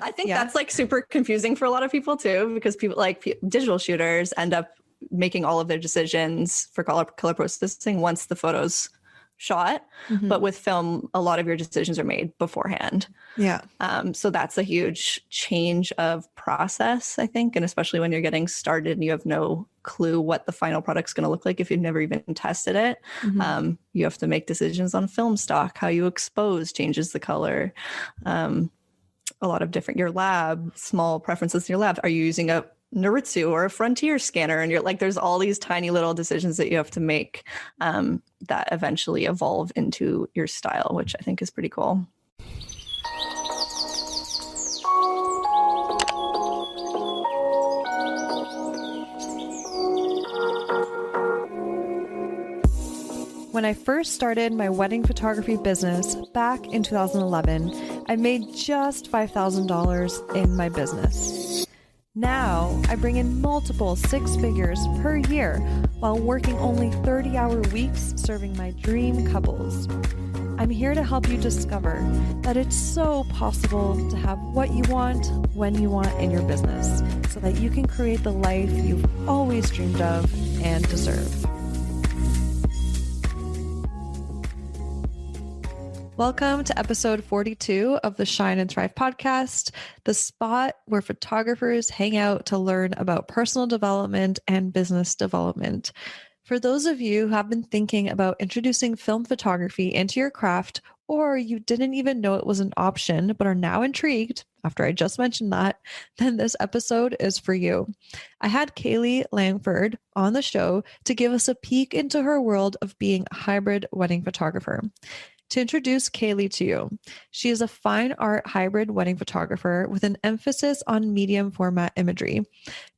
I think that's like super confusing for a lot of people too, because people like digital shooters end up making all of their decisions for color processing once the photo's shot. Mm-hmm. But with film, a lot of your decisions are made beforehand. Yeah. So that's a huge change of process, I think. And especially when you're getting started and you have no clue what the final product's going to look like if you've never even tested it. Mm-hmm. You have to make decisions on film stock, how you expose changes the color. A lot of different, your lab, small preferences in your lab. Are you using a Noritsu or a Frontier scanner? And you're like, there's all these tiny little decisions that you have to make that eventually evolve into your style, which I think is pretty cool. When I first started my wedding photography business back in 2011, I made just $5,000 in my business. Now, I bring in multiple six figures per year while working only 30-hour weeks serving my dream couples. I'm here to help you discover that it's so possible to have what you want when you want in your business so that you can create the life you've always dreamed of and deserve. Welcome to episode 42 of the Shine and Thrive podcast, the spot where photographers hang out to learn about personal development and business development. For those of you who have been thinking about introducing film photography into your craft, or you didn't even know it was an option but are now intrigued after I just mentioned that, then this episode is for you. I had Kayleigh Langford on the show to give us a peek into her world of being a hybrid wedding photographer. To introduce Kayleigh to you, she is a fine art hybrid wedding photographer with an emphasis on medium format imagery,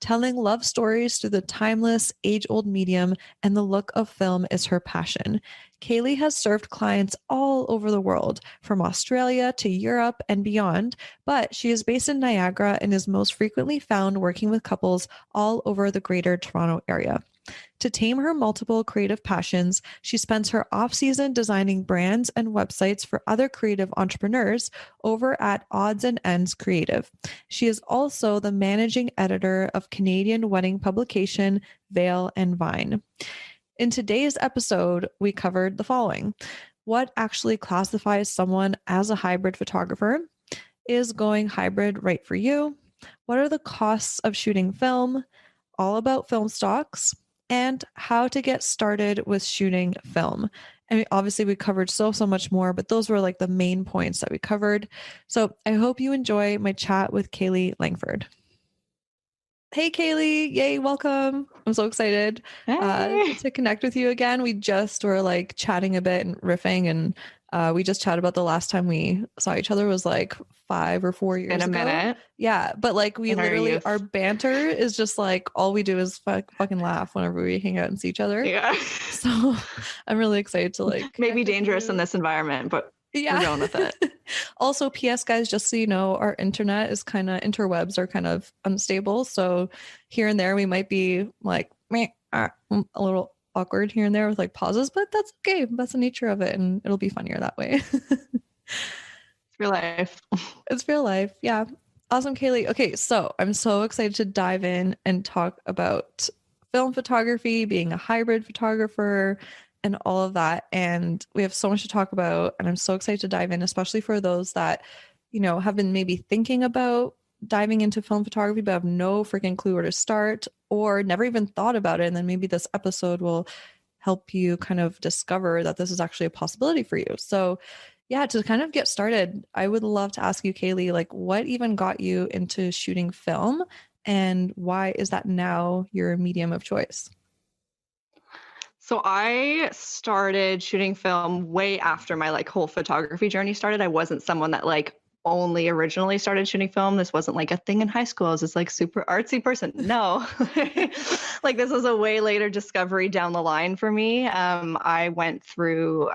telling love stories through the timeless, age-old medium, and the look of film is her passion. Kayleigh has served clients all over the world, from Australia to Europe and beyond, but she is based in Niagara and is most frequently found working with couples all over the Greater Toronto area. To tame her multiple creative passions, she spends her off-season designing brands and websites for other creative entrepreneurs over at Odds and Ends Creative. She is also the managing editor of Canadian wedding publication Veil and Vine. In today's episode, we covered the following: what actually classifies someone as a hybrid photographer? Is going hybrid right for you? What are the costs of shooting film? All about film stocks, and how to get started with shooting film. And obviously we covered so much more, but those were like the main points that we covered. So I hope you enjoy my chat with Kayleigh Langford. Hey, Kayleigh. Yay. Welcome. I'm so excited to connect with you again. We just were like chatting a bit and riffing, and we just chatted about the last time we saw each other was like 5 or 4 years ago. In a minute. Yeah. But like we literally, our banter is just like, all we do is fucking laugh whenever we hang out and see each other. Yeah. So I'm really excited to like. Maybe dangerous in this environment, but we're going with it. Also, PS guys, just so you know, our internet is kind of, interwebs are kind of unstable. So here and there, we might be like a little awkward here and there with like pauses, but that's okay. That's the nature of it. And it'll be funnier that way. It's real life. It's real life. Yeah. Awesome, Kayleigh. Okay. So I'm so excited to dive in and talk about film photography, being a hybrid photographer, and all of that. And we have so much to talk about, and I'm so excited to dive in, especially for those that, you know, have been maybe thinking about diving into film photography, but have no freaking clue where to start or never even thought about it. And then maybe this episode will help you kind of discover that this is actually a possibility for you. So yeah, to kind of get started, I would love to ask you, Kayleigh, like what even got you into shooting film, and why is that now your medium of choice? So I started shooting film way after my like whole photography journey started. I wasn't someone that like only originally started shooting film. This wasn't like a thing in high school. I was this like super artsy person. No, like this was a way later discovery down the line for me. I went through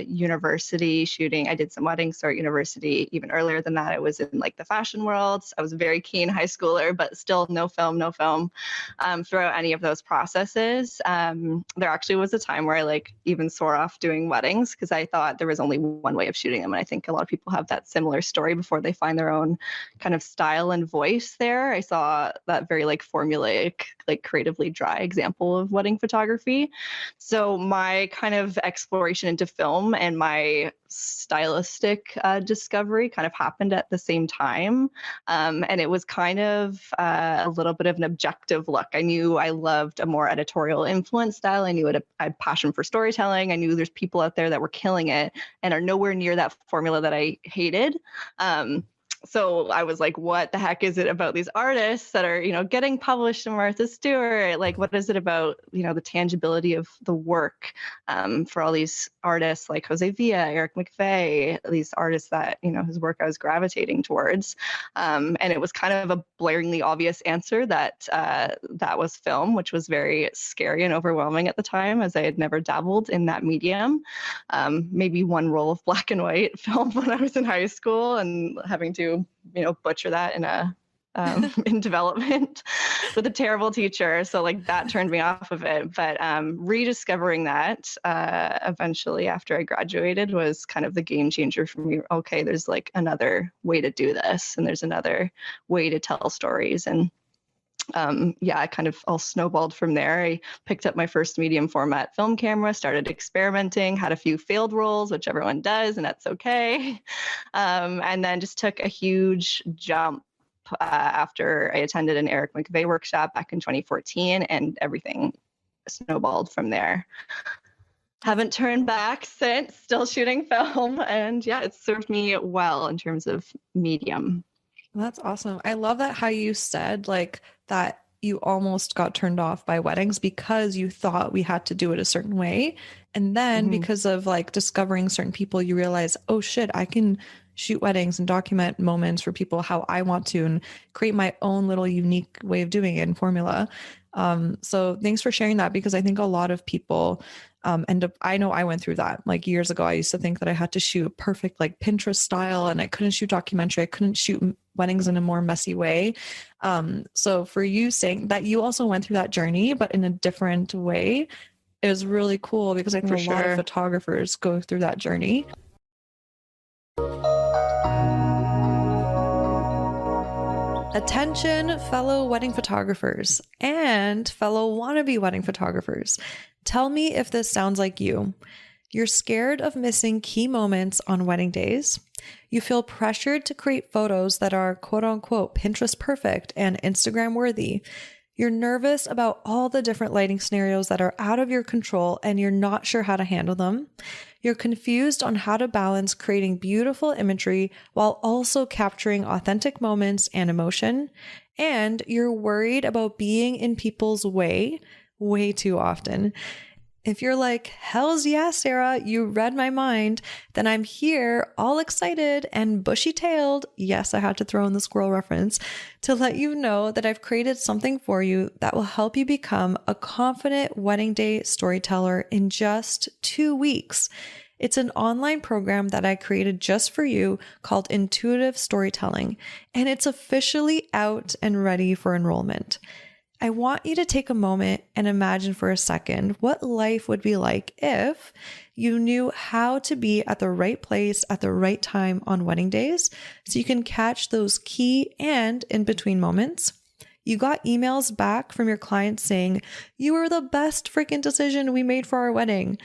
university shooting. I did some weddings at university. Even earlier than that, I was in like the fashion world. I was a very keen high schooler, but still no film throughout any of those processes. There actually was a time where I like even swore off doing weddings because I thought there was only one way of shooting them. And I think a lot of people have that similar story story before they find their own kind of style and voice there. I saw that very like formulaic, like creatively dry example of wedding photography. So my kind of exploration into film and my stylistic discovery kind of happened at the same time. And it was kind of a little bit of an objective look. I knew I loved a more editorial influence style. I knew I had passion for storytelling. I knew there's people out there that were killing it and are nowhere near that formula that I hated. So I was like, what the heck is it about these artists that are, getting published in Martha Stewart? Like, what is it about, the tangibility of the work for all these artists like Jose Villa, Eric McVeigh, these artists that, whose work I was gravitating towards. And it was kind of a blaringly obvious answer that that was film, which was very scary and overwhelming at the time, as I had never dabbled in that medium. Maybe one roll of black and white film when I was in high school, and having to butcher that in a in development with a terrible teacher. So like that turned me off of it. But rediscovering that eventually after I graduated was kind of the game changer for me. Okay, there's like another way to do this, and there's another way to tell stories. And it kind of all snowballed from there. I picked up my first medium format film camera, started experimenting, had a few failed rolls, which everyone does, and that's okay. And then just took a huge jump after I attended an Eric McVeigh workshop back in 2014, and everything snowballed from there. Haven't turned back since, still shooting film. And yeah, it's served me well in terms of medium. That's awesome. I love that how you said like that you almost got turned off by weddings because you thought we had to do it a certain way. And then because of like discovering certain people, you realize, oh shit, I can shoot weddings and document moments for people how I want to and create my own little unique way of doing it and formula. So thanks for sharing that, because I think a lot of people end up, I know I went through that like years ago. I used to think that I had to shoot perfect like Pinterest style, and I couldn't shoot documentary. I couldn't shoot weddings in a more messy way. So for you saying that you also went through that journey, but in a different way, it was really cool, because I think a lot of photographers go through that journey. Attention, fellow wedding photographers and fellow wannabe wedding photographers. Tell me if this sounds like you. You're scared of missing key moments on wedding days. You feel pressured to create photos that are quote unquote Pinterest perfect and Instagram worthy. You're nervous about all the different lighting scenarios that are out of your control and you're not sure how to handle them. You're confused on how to balance creating beautiful imagery while also capturing authentic moments and emotion. And you're worried about being in people's way too often. If you're like, hells yeah, Sara, you read my mind, then I'm here all excited and bushy-tailed, yes, I had to throw in the squirrel reference, to let you know that I've created something for you that will help you become a confident wedding day storyteller in just 2 weeks. It's an online program that I created just for you called Intuitive Storytelling, and it's officially out and ready for enrollment. I want you to take a moment and imagine for a second what life would be like if you knew how to be at the right place at the right time on wedding days, so you can catch those key and in between moments. You got emails back from your clients saying, you were the best freaking decision we made for our wedding.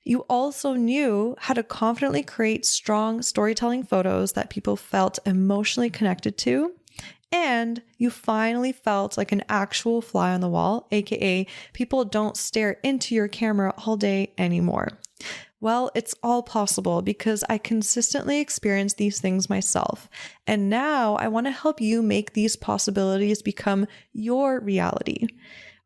You also knew how to confidently create strong storytelling photos that people felt emotionally connected to. And you finally felt like an actual fly on the wall, aka people don't stare into your camera all day anymore. Well, it's all possible because I consistently experience these things myself. And now I want to help you make these possibilities become your reality.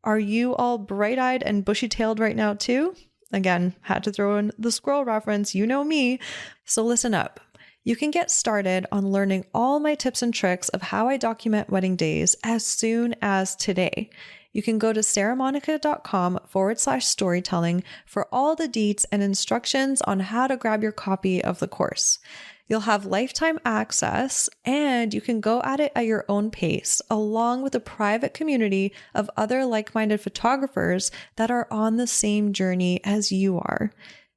Are you all bright-eyed and bushy-tailed right now too? Again, had to throw in the squirrel reference, you know me. So listen up. You can get started on learning all my tips and tricks of how I document wedding days as soon as today. You can go to saramonika.com/storytelling for all the deets and instructions on how to grab your copy of the course. You'll have lifetime access, and you can go at it at your own pace, along with a private community of other like-minded photographers that are on the same journey as you are.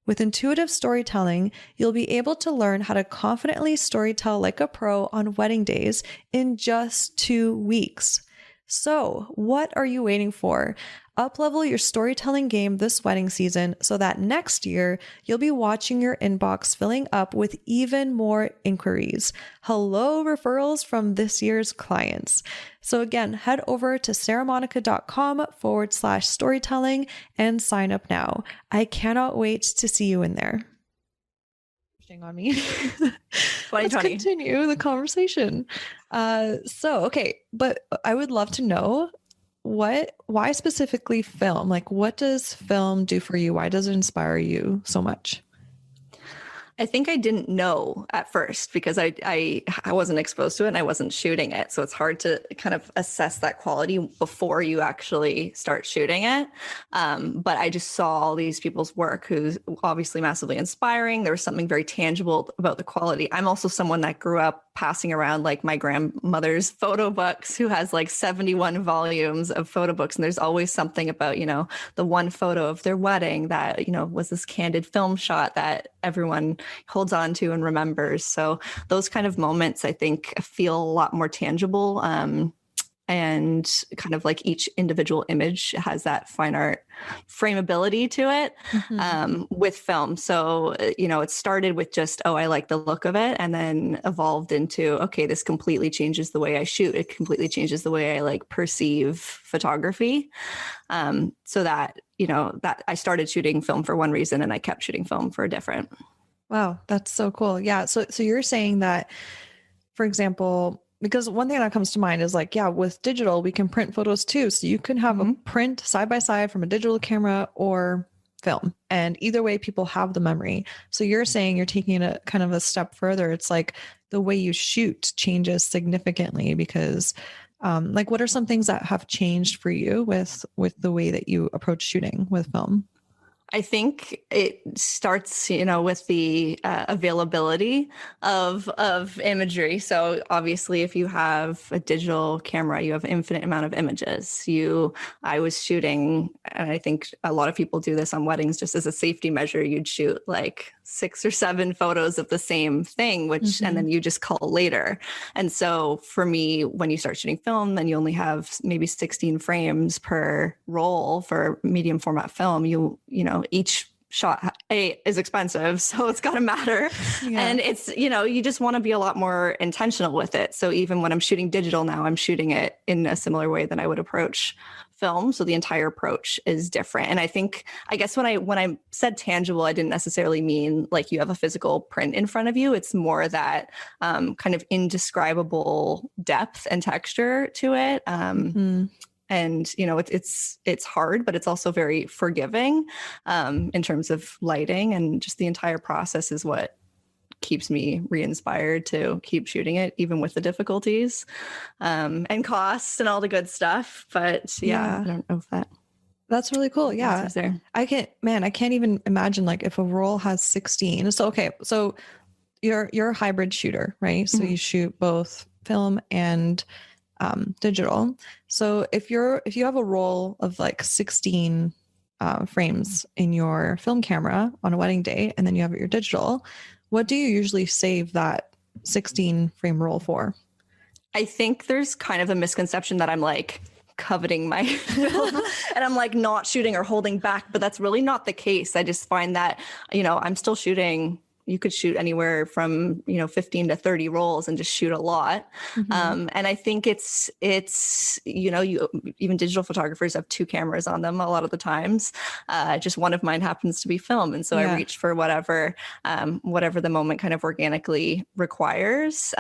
With intuitive storytelling, you'll be able to learn how to confidently storytell like a pro on wedding days in just 2 weeks. So, what are you waiting for? Uplevel your storytelling game this wedding season so that next year you'll be watching your inbox filling up with even more inquiries. Hello, referrals from this year's clients. So again, head over to saramonika.com/storytelling and sign up now. I cannot wait to see you in there. On me. 2020. Let's continue the conversation. Okay, but I would love to know why specifically film? Like, what does film do for you? Why does it inspire you so much? I think I didn't know at first because I wasn't exposed to it and I wasn't shooting it. So it's hard to kind of assess that quality before you actually start shooting it. But I just saw all these people's work who's obviously massively inspiring. There was something very tangible about the quality. I'm also someone that grew up passing around like my grandmother's photo books, who has like 71 volumes of photo books. And there's always something about, the one photo of their wedding that, was this candid film shot that everyone holds on to and remembers. So those kind of moments, I think, feel a lot more tangible. And kind of like each individual image has that fine art frameability to it with film. So, it started with just, I like the look of it, and then evolved into, okay, this completely changes the way I shoot. It completely changes the way I like perceive photography. So that, that I started shooting film for one reason and I kept shooting film for a different. Wow, that's so cool. Yeah. So you're saying that, for example, because one thing that comes to mind is like, yeah, with digital, we can print photos too. So you can have a print side by side from a digital camera or film. And either way, people have the memory. So you're saying you're taking it kind of a step further. It's like the way you shoot changes significantly because like what are some things that have changed for you with the way that you approach shooting with film? I think it starts, with the availability of imagery. So obviously, if you have a digital camera, you have an infinite amount of images. I was shooting, and I think a lot of people do this on weddings just as a safety measure. You'd shoot like 6 or 7 photos of the same thing, and then you just call later. And so for me, when you start shooting film, then you only have maybe 16 frames per roll for medium format film. Each shot is expensive, so it's got to matter. Yeah. And it's, you just want to be a lot more intentional with it. So even when I'm shooting digital now, I'm shooting it in a similar way than I would approach film. So the entire approach is different. And I guess when I said tangible, I didn't necessarily mean like you have a physical print in front of you. It's more that kind of indescribable depth and texture to it. And, it's hard, but it's also very forgiving in terms of lighting, and just the entire process is what keeps me re-inspired to keep shooting it, even with the difficulties and costs and all the good stuff. But yeah. I don't know if that's really cool. Yeah. There. I can't even imagine like if a roll has 16. So, okay. So you're a hybrid shooter, right? So you shoot both film and digital. So if you have a roll of like 16 frames in your film camera on a wedding day, and then you have your digital, what do you usually save that 16 frame roll for? I think there's kind of a misconception that I'm like coveting my film and I'm like not shooting or holding back, but that's really not the case. I just find that, I'm still shooting. You could shoot anywhere from, 15 to 30 rolls and just shoot a lot. And I think it's, even digital photographers have 2 cameras on them a lot of the times. Just one of mine happens to be film. And so I reach for whatever the moment kind of organically requires.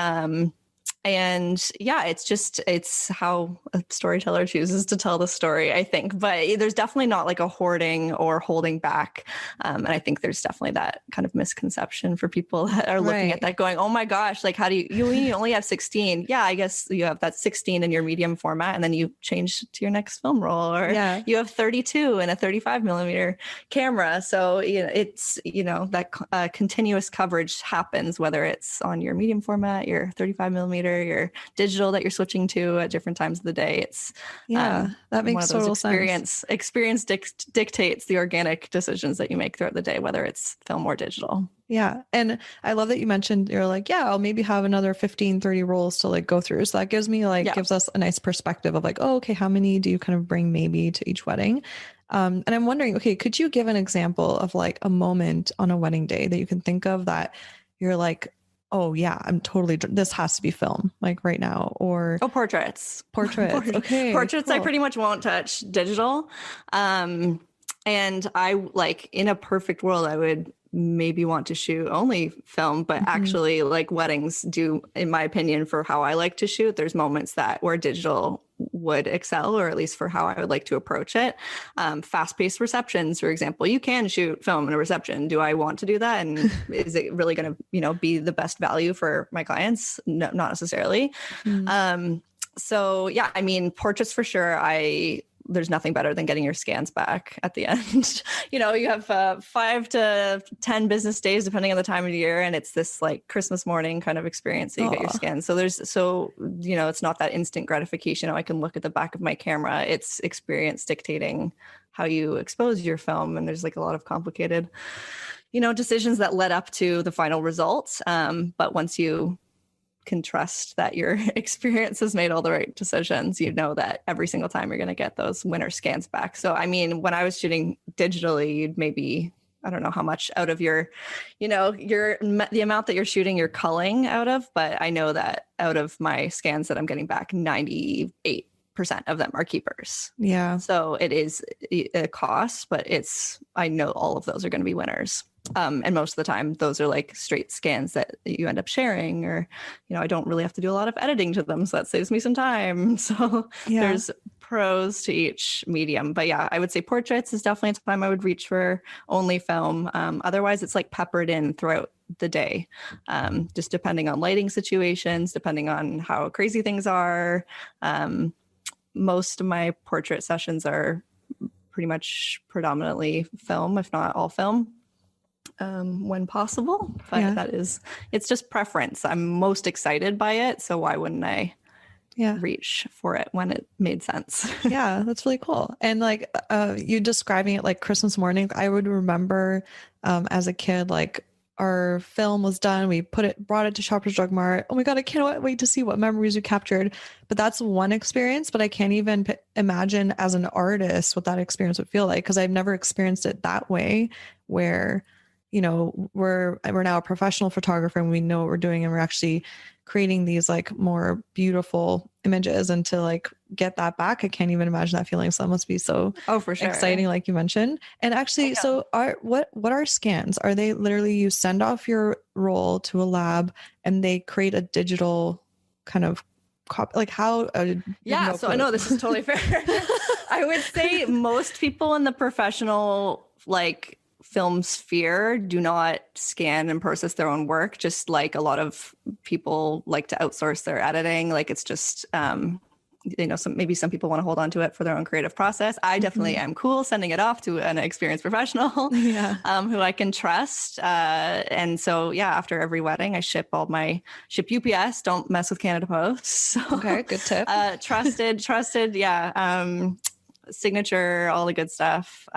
And yeah, it's how a storyteller chooses to tell the story, I think. But there's definitely not like a hoarding or holding back. And I think there's definitely that kind of misconception for people that are looking at that going, oh my gosh, like how do you only have 16? Yeah, I guess you have that 16 in your medium format and then you change to your next film roll, or you have 32 in a 35 millimeter camera. So, it's, that continuous coverage happens, whether it's on your medium format, your 35 millimeter, color, your digital that you're switching to at different times of the day. It's that makes total sense. Experience dictates the organic decisions that you make throughout the day, whether it's film or digital. Yeah. And I love that you mentioned you're like, yeah, I'll maybe have another 15, 30 roles to like go through. So that gives me gives us a nice perspective of like, oh, okay, how many do you kind of bring maybe to each wedding? And I'm wondering, okay, could you give an example of like a moment on a wedding day that you can think of that you're like, oh yeah, this has to be film like right now, or portraits. Okay. Portraits. Cool. I pretty much won't touch digital. And I like in a perfect world, I would maybe want to shoot only film, but actually like weddings do, in my opinion, for how I like to shoot, there's moments where digital would excel, or at least for how I would like to approach it. Fast-paced receptions, for example, you can shoot film in a reception. Do I want to do that? And is it really going to, be the best value for my clients? No, not necessarily. So yeah, I mean, portraits for sure. There's nothing better than getting your scans back at the end. You have 5 to 10 business days, depending on the time of year. And it's this like Christmas morning kind of experience that you get your scans. So it's not that instant gratification. I can look at the back of my camera. It's experience dictating how you expose your film. And there's like a lot of complicated, decisions that led up to the final results. But once you can trust that your experience has made all the right decisions, that every single time you're going to get those winner scans back. So, I mean, when I was shooting digitally, you'd maybe, I don't know how much out of the amount that you're shooting, you're culling out of, but I know that out of my scans that I'm getting back, 98% of them are keepers. Yeah. So it is a cost, but I know all of those are going to be winners. And most of the time, those are like straight scans that you end up sharing, or, I don't really have to do a lot of editing to them. So that saves me some time. So there's pros to each medium. But yeah, I would say portraits is definitely a time I would reach for only film. Otherwise, it's like peppered in throughout the day, just depending on lighting situations, depending on how crazy things are. Most of my portrait sessions are pretty much predominantly film, if not all film. When possible, but it's just preference. I'm most excited by it, so why wouldn't I reach for it when it made sense? Yeah, that's really cool. And like you describing it like Christmas morning, I would remember as a kid, like our film was done, we brought it to Shoppers Drug Mart. Oh my god, I can't wait to see what memories we captured. But that's one experience, but I can't even imagine as an artist what that experience would feel like, because I've never experienced it that way, where we're now a professional photographer and we know what we're doing, and we're actually creating these like more beautiful images, and to like get that back, I can't even imagine that feeling. So that must be so for sure exciting, like you mentioned. And actually, so what are scans? Are they literally you send off your roll to a lab and they create a digital kind of copy? Like how? So I know this is totally fair. I would say most people in the professional like film sphere do not scan and process their own work, just like a lot of people like to outsource their editing. Like it's just maybe some people want to hold on to it for their own creative process. I definitely am cool sending it off to an experienced professional who I can trust. And so after every wedding I ship UPS. Don't mess with Canada Post. So, okay, good tip. Trusted signature, all the good stuff,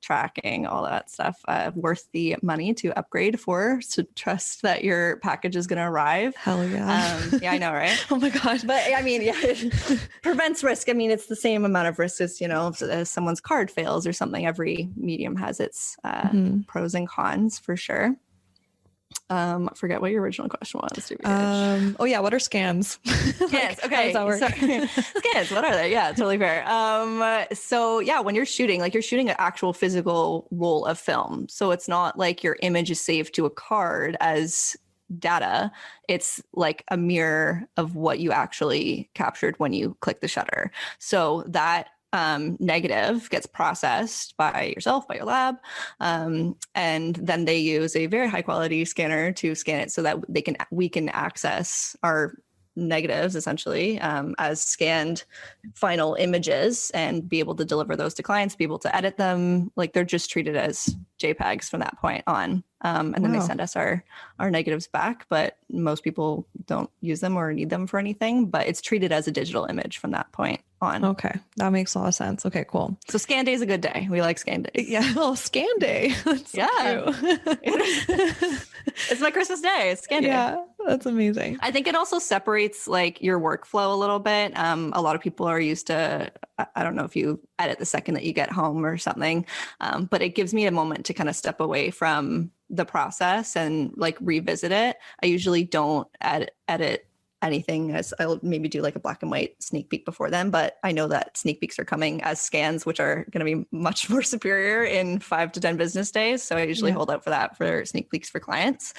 tracking, all that stuff, worth the money to upgrade for, to trust that your package is going to arrive. Hell yeah. I know, right? Oh my God. But I mean, it prevents risk. I mean, it's the same amount of risk as, as someone's card fails or something. Every medium has its pros and cons for sure. I forget what your original question was. What are scans? Scans. Okay. Scans. What are they? Yeah, totally fair. When you're shooting an actual physical roll of film. So it's not like your image is saved to a card as data. It's like a mirror of what you actually captured when you click the shutter. So that negative gets processed by yourself, by your lab, and then they use a very high quality scanner to scan it so that we can access our negatives essentially as scanned final images and be able to deliver those to clients, be able to edit them. Like they're just treated as JPEGs from that point on. And then they Wow. send us our negatives back, but most people don't use them or need them for anything, but it's treated as a digital image from that point on. Okay. That makes a lot of sense. Okay, cool. So scan day is a good day. We like scan days. Yeah. Oh, scan day. That's so cute. It's my Christmas day. It's scan day. Yeah, that's amazing. I think it also separates like your workflow a little bit. A lot of people are used to, I don't know if you edit the second that you get home or something, but it gives me a moment to kind of step away from the process and like revisit it. I usually don't edit anything, as I'll maybe do like a black and white sneak peek before then, but I know that sneak peeks are coming as scans, which are going to be much more superior in 5 to 10 business days. So I usually hold out for that for sneak peeks for clients.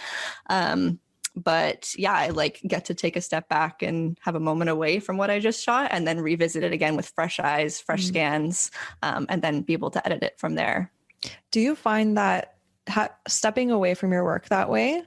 But yeah, I like get to take a step back and have a moment away from what I just shot and then revisit it again with fresh eyes, fresh scans, and then be able to edit it from there. Do you find that stepping away from your work that way,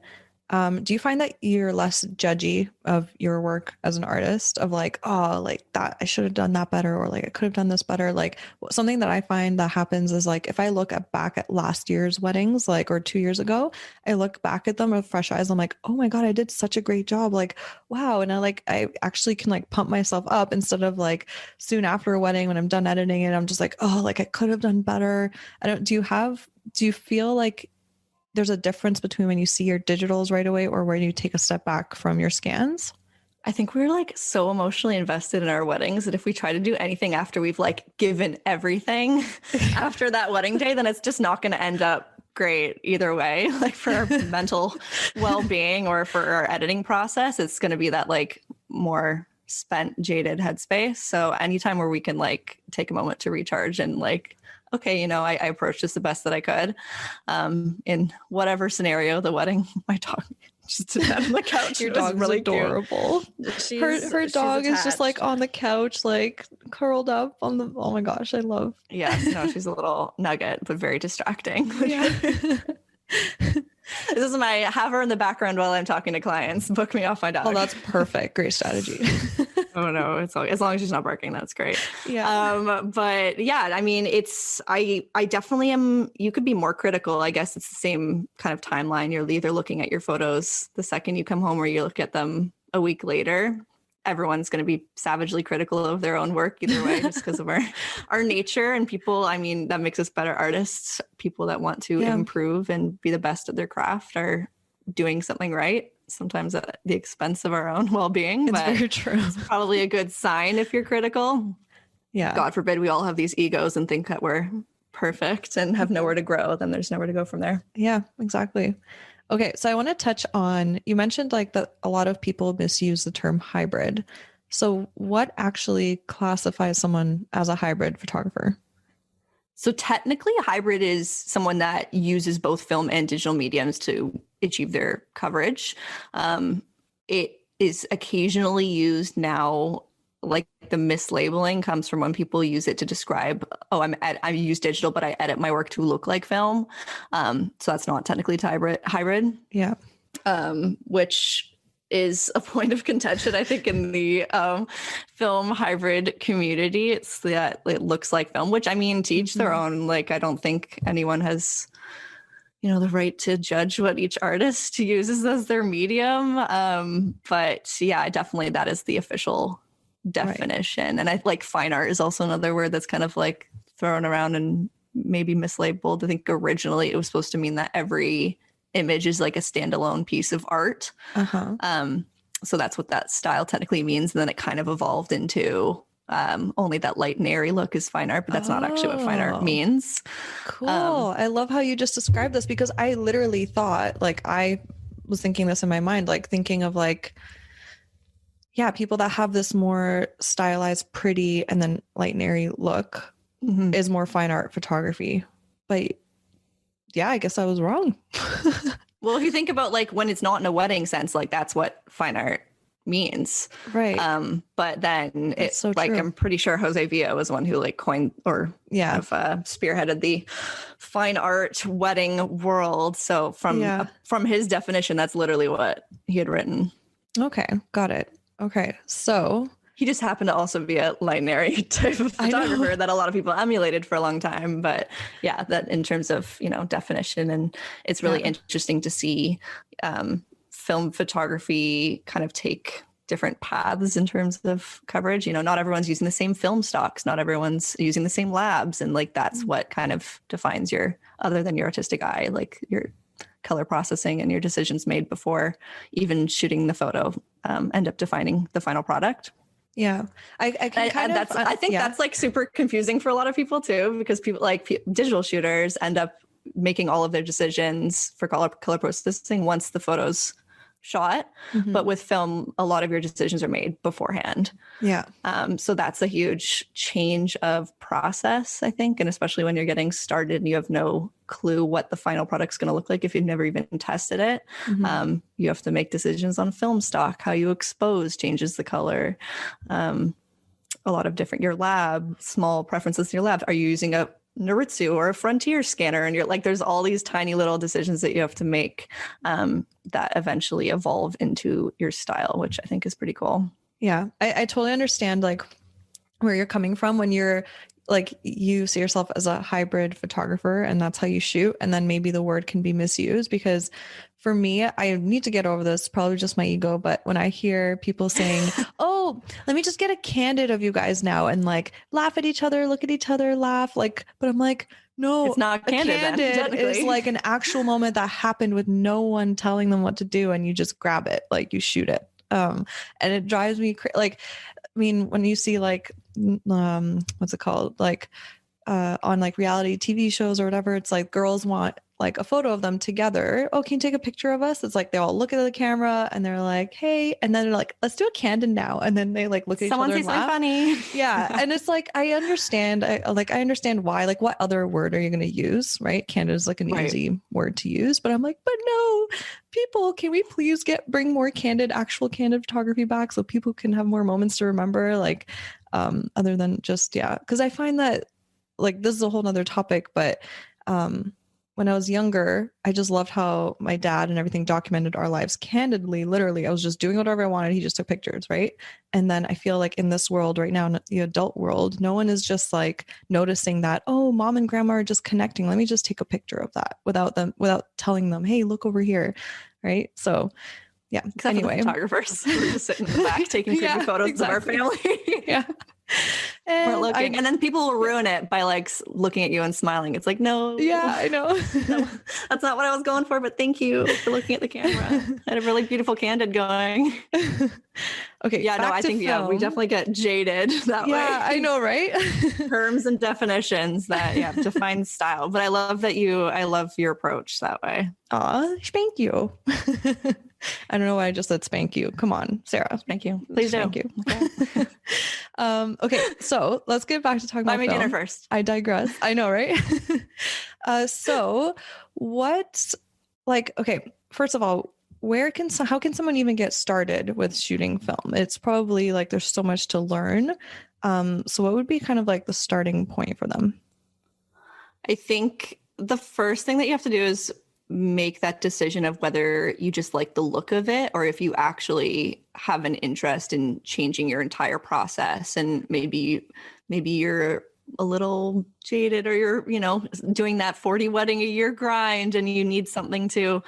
do you find that you're less judgy of your work as an artist, of like, oh, like that, I should have done that better, or like I could have done this better? Like something that I find that happens is like, if I look back at last year's weddings, like, or 2 years ago, I look back at them with fresh eyes. I'm like, oh my God, I did such a great job. Like, wow. And I actually can like pump myself up, instead of like soon after a wedding when I'm done editing it, I'm just like, oh, like I could have done better. Do you feel like there's a difference between when you see your digitals right away or when you take a step back from your scans? I think we're like so emotionally invested in our weddings that if we try to do anything after we've like given everything after that wedding day, then it's just not going to end up great either way. Like for our mental well-being or for our editing process, it's going to be that like more spent, jaded headspace. So anytime where we can like take a moment to recharge and like, okay, you know, I approached this the best that I could in whatever scenario. The wedding, my dog just sat on the couch. Your dog's really adorable. Her dog is just like on the couch, like curled up on the, oh my gosh, I love. Yeah, no, she's a little nugget, but very distracting. Yeah. This is my have her in the background while I'm talking to clients. Book me off my dog. Oh, that's perfect. Great strategy. Oh no, it's all, as long as she's not barking, that's great. Yeah. But yeah, I mean, I definitely am. You could be more critical. I guess it's the same kind of timeline. You're either looking at your photos the second you come home, or you look at them a week later. Everyone's going to be savagely critical of their own work either way, just because of our nature. And people, I mean, that makes us better artists. People that want to improve and be the best at their craft are doing something right, sometimes at the expense of our own well-being. It's very true. It's probably a good sign if you're critical. Yeah. God forbid we all have these egos and think that we're perfect and have nowhere to grow. Then there's nowhere to go from there. Yeah, exactly. Okay, so I want to touch on, you mentioned like that a lot of people misuse the term hybrid. So what actually classifies someone as a hybrid photographer? So technically a hybrid is someone that uses both film and digital mediums to achieve their coverage. It is occasionally used now, like the mislabeling comes from when people use it to describe, oh, I use digital, but I edit my work to look like film. So that's not technically hybrid. Yeah. Which is a point of contention, I think, in the film hybrid community. It's that it looks like film, which I mean, to each their own. Like, I don't think anyone has, you know, the right to judge what each artist uses as their medium. But yeah, definitely that is the official definition. Right. And I like fine art is also another word that's kind of like thrown around and maybe mislabeled. I think originally it was supposed to mean that every image is like a standalone piece of art. So that's what that style technically means. And then it kind of evolved into only that light and airy look is fine art, but that's not actually what fine art means. Cool. I love how you just described this, because I literally thought, like, I was thinking this in my mind, like thinking of like, yeah, people that have this more stylized, pretty, and then light and airy look is more fine art photography. But yeah, I guess I was wrong. Well, if you think about like when it's not in a wedding sense, like that's what fine art means. Right. But then it's so like, true. I'm pretty sure Jose Villa was one who like coined or kind of, spearheaded the fine art wedding world. So from his definition, that's literally what he had written. Okay. Got it. Okay. So He just happened to also be a light and airy type of photographer that a lot of people emulated for a long time. But yeah, that in terms of, definition, and it's really interesting to see film photography kind of take different paths in terms of coverage. Not everyone's using the same film stocks, not everyone's using the same labs. And like, that's what kind of defines other than your artistic eye, like your color processing and your decisions made before even shooting the photo end up defining the final product. Yeah. I think that's like super confusing for a lot of people too, because people like digital shooters end up making all of their decisions for color processing once the photo's shot. Mm-hmm. But with film, a lot of your decisions are made beforehand. Yeah. So that's a huge change of process, I think. And especially when you're getting started and you have no clue what the final product's going to look like if you've never even tested it. Mm-hmm. You have to make decisions on film stock, how you expose changes the color. A lot of your lab, small preferences in your lab. Are you using a Noritsu or a Frontier scanner? And you're like, there's all these tiny little decisions that you have to make that eventually evolve into your style, which I think is pretty cool. Yeah, I totally understand like where you're coming from when you're like, you see yourself as a hybrid photographer and that's how you shoot. And then maybe the word can be misused, because for me, I need to get over this, probably just my ego. But when I hear people saying, oh, let me just get a candid of you guys now and like laugh at each other, look at each other, laugh, like, but I'm like, no, it's not candid. Candid is like an actual moment that happened with no one telling them what to do. And you just grab it, like you shoot it. And it drives me crazy. Like, I mean, when you see like, what's it called? Like, on like reality TV shows or whatever, it's like girls want like a photo of them together. Oh, can you take a picture of us? It's like they all look at the camera and they're like, hey, and then they're like, let's do a candid now. And then they like look at each other and laugh. Funny. Yeah. And it's like, I understand. I understand why, like what other word are you going to use? Right. Candid is like an easy word to use, but I'm like, but no, people, can we please bring more actual candid photography back so people can have more moments to remember, like, other than just, Cause I find that like, this is a whole nother topic, but, when I was younger, I just loved how my dad and everything documented our lives candidly. Literally, I was just doing whatever I wanted. He just took pictures, right? And then I feel like in this world right now, in the adult world, no one is just like noticing that, oh, mom and grandma are just connecting. Let me just take a picture of that without telling them, hey, look over here, right? So yeah. Except anyway, for the photographers, we're just sitting in the back taking creepy photos of our family. Yeah. We're looking, and then people will ruin it by like looking at you and smiling. It's like, no, yeah, I know. No, that's not what I was going for, but thank you for looking at the camera. I had a really beautiful candid going. Okay. Yeah, no, I think we definitely get jaded that way. Yeah, I know, right? Terms and definitions that define style. But I love your approach that way. Aw, thank you. I don't know why I just said spank you. Come on, Sarah. Thank you. Please do. Thank you. Okay. Okay, so let's get back to talking about film. Buy me dinner first. I digress. I know, right? So what, like, okay, first of all, how can someone even get started with shooting film? It's probably like there's so much to learn. So what would be kind of like the starting point for them? I think the first thing that you have to do is make that decision of whether you just like the look of it or if you actually have an interest in changing your entire process. And maybe you're a little jaded, or you're, doing that 40 wedding a year grind and you need something to,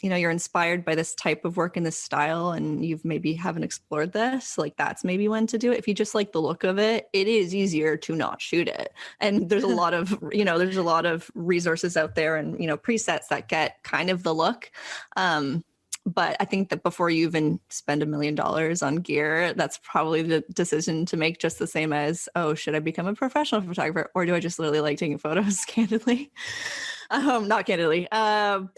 you're inspired by this type of work in this style and you've maybe haven't explored this, like that's maybe when to do it. If you just like the look of it, it is easier to not shoot it. And there's a lot of, there's a lot of resources out there and, presets that get kind of the look. But I think that before you even spend $1 million on gear, that's probably the decision to make, just the same as, oh, should I become a professional photographer or do I just literally like taking photos candidly? Not candidly, but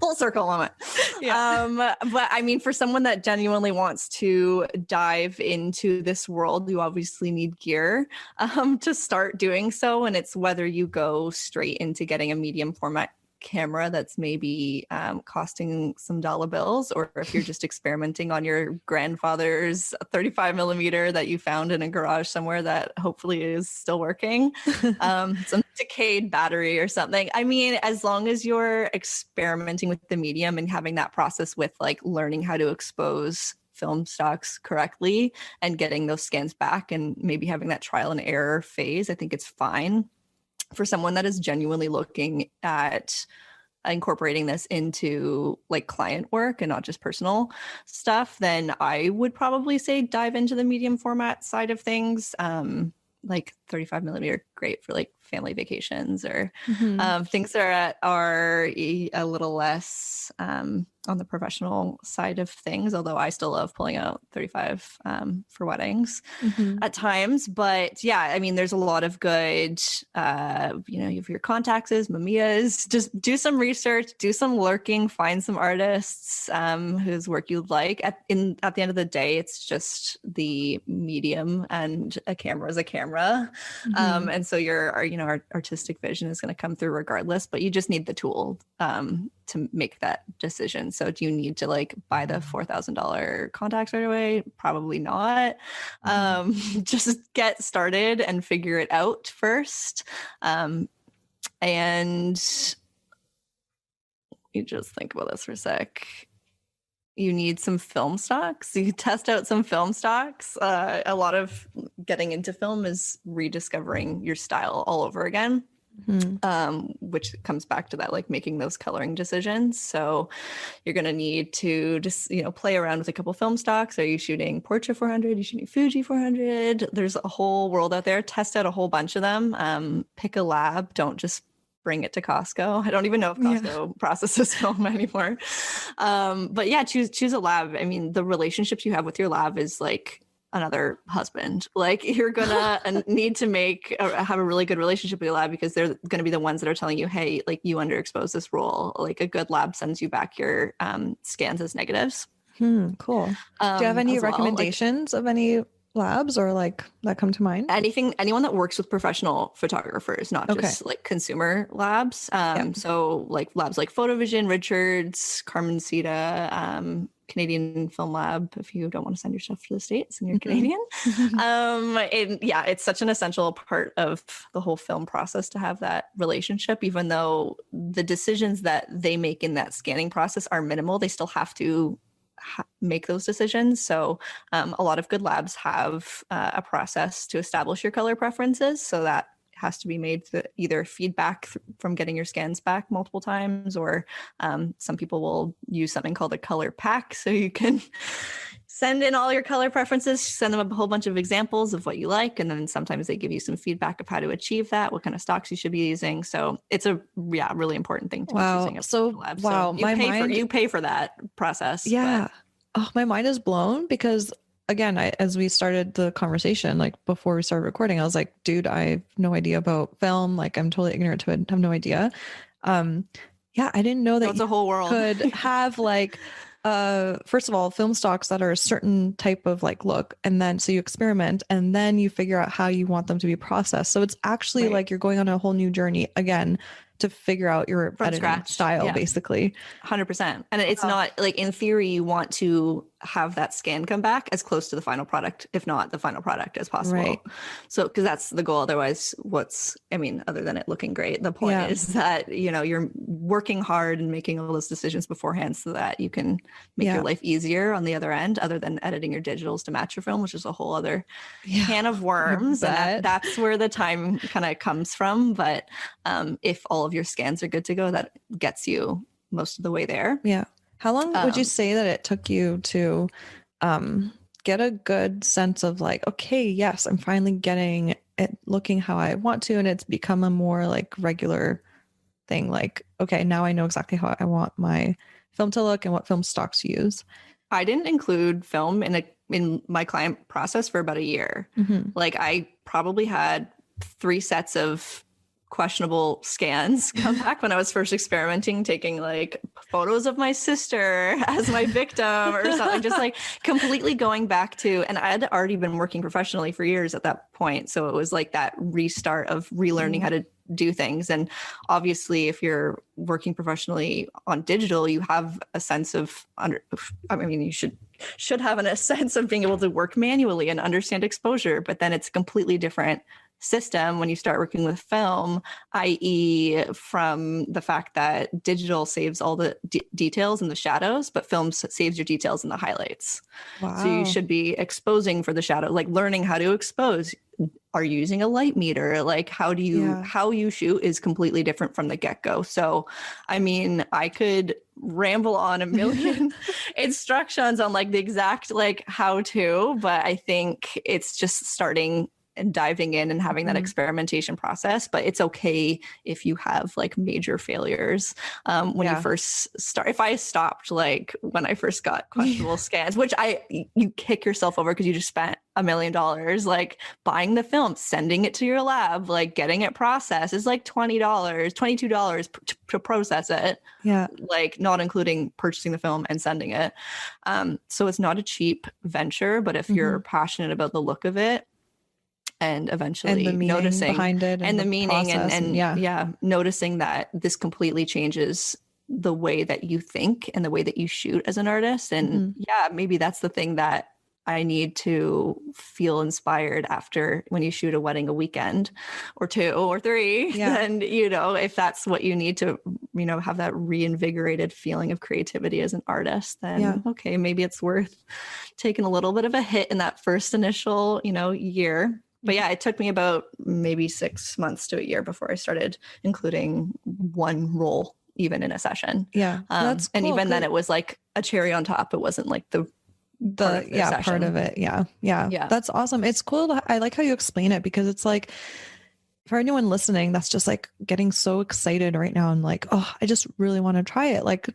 full circle moment. Yeah. But I mean, for someone that genuinely wants to dive into this world, you obviously need gear to start doing so. And it's whether you go straight into getting a medium format camera that's maybe costing some dollar bills, or if you're just experimenting on your grandfather's 35 millimeter that you found in a garage somewhere that hopefully is still working, some decayed battery or something. I mean, as long as you're experimenting with the medium and having that process with like learning how to expose film stocks correctly and getting those scans back and maybe having that trial and error phase, I think it's fine. For someone that is genuinely looking at incorporating this into like client work and not just personal stuff, then I would probably say dive into the medium format side of things. Like 35 millimeter, great for like family vacations or things that are a little less on the professional side of things, although I still love pulling out 35 for weddings at times. But yeah, I mean, there's a lot of good, you have your contacts, Mamiyas, just do some research, do some lurking, find some artists whose work you like. At the end of the day, it's just the medium, and a camera is a camera. And so our artistic vision is going to come through regardless, but you just need the tool to make that decision. So do you need to like buy the $4,000 contacts right away? Probably not. Just get started and figure it out first. And you just think about this for a sec. You need some film stocks. You test out some film stocks. A lot of getting into film is rediscovering your style all over again. Which comes back to that, like making those coloring decisions. So you're going to need to just, play around with a couple film stocks. Are you shooting Portra 400? Are you shooting Fuji 400? There's a whole world out there. Test out a whole bunch of them. Pick a lab. Don't just bring it to Costco. I don't even know if Costco processes film anymore. But yeah, choose a lab. I mean, the relationships you have with your lab is like another husband. Like you're gonna need to have a really good relationship with your lab, because they're going to be the ones that are telling you, hey, like you underexposed this roll. Like a good lab sends you back your scans as negatives. Cool. Do you have any recommendations of any labs or like that come to mind? Anyone that works with professional photographers, not just like consumer labs. So like labs like Photovision, Richards, Carmen Sita, Canadian Film Lab, if you don't want to send your stuff to the States and you're Canadian. It's such an essential part of the whole film process to have that relationship. Even though the decisions that they make in that scanning process are minimal, they still have to make those decisions. So a lot of good labs have a process to establish your color preferences. So that has to be made either feedback from getting your scans back multiple times, or some people will use something called a color pack. So you can send in all your color preferences, send them a whole bunch of examples of what you like. And then sometimes they give you some feedback of how to achieve that, what kind of stocks you should be using. So it's a really important thing to be choosing a lab. Wow. So you pay for that process. Yeah. My mind is blown, because again, as we started the conversation, like before we started recording, I was like, dude, I have no idea about film. Like I'm totally ignorant to it. I have no idea. I didn't know that it's a whole world. Could have like, first of all, film stocks that are a certain type of like look. And then, so you experiment and then you figure out how you want them to be processed. So it's actually like you're going on a whole new journey again to figure out your editing style, basically. 100%. And it's not like, in theory, you want to have that scan come back as close to the final product, if not the final product, as possible. Right. So, because that's the goal. Otherwise, other than it looking great, the point is that, you're working hard and making all those decisions beforehand so that you can make your life easier on the other end, other than editing your digitals to match your film, which is a whole other can of worms. And that's where the time kind of comes from. But if all of your scans are good to go, that gets you most of the way there. Yeah. How long would you say that it took you to get a good sense of like, okay, yes, I'm finally getting it looking how I want to, and it's become a more like regular thing? Like, okay, now I know exactly how I want my film to look and what film stocks to use. I didn't include film in my client process for about a year. Like I probably had 3 sets of questionable scans come back when I was first experimenting, taking like photos of my sister as my victim or something, just like completely going back to, and I had already been working professionally for years at that point. So it was like that restart of relearning how to do things. And obviously, if you're working professionally on digital, you have a sense of you should have a sense of being able to work manually and understand exposure, but then it's a completely different system when you start working with film, i.e. from the fact that digital saves all the details and the shadows, but film saves your details and the highlights. Wow. So you should be exposing for the shadow, like learning how to expose. Are you using a light meter? Like how you shoot is completely different from the get-go. So, I mean, I could ramble on a million instructions on like the exact like how to, but I think it's just starting and diving in and having that experimentation process. But it's okay if you have like major failures when you first start. If I stopped like when I first got questionable scans, which you kick yourself over because you just spent $1 million like buying the film, sending it to your lab, like getting it processed is like $20, $22 to process it. Yeah. Like not including purchasing the film and sending it. So it's not a cheap venture, but if you're passionate about the look of it, and eventually and the noticing behind it and the meaning and noticing that this completely changes the way that you think and the way that you shoot as an artist. And maybe that's the thing that I need to feel inspired after when you shoot a wedding a weekend or 2 or 3, then, if that's what you need to, have that reinvigorated feeling of creativity as an artist, then okay, maybe it's worth taking a little bit of a hit in that first initial, year. But it took me about maybe 6 months to a year before I started including one role even in a session. Yeah. That's cool, and even then it was like a cherry on top. It wasn't like the part of it. Yeah. That's awesome. It's cool. I like how you explain it because it's like, for anyone listening, that's just like getting so excited right now and like, oh, I just really want to try it. Like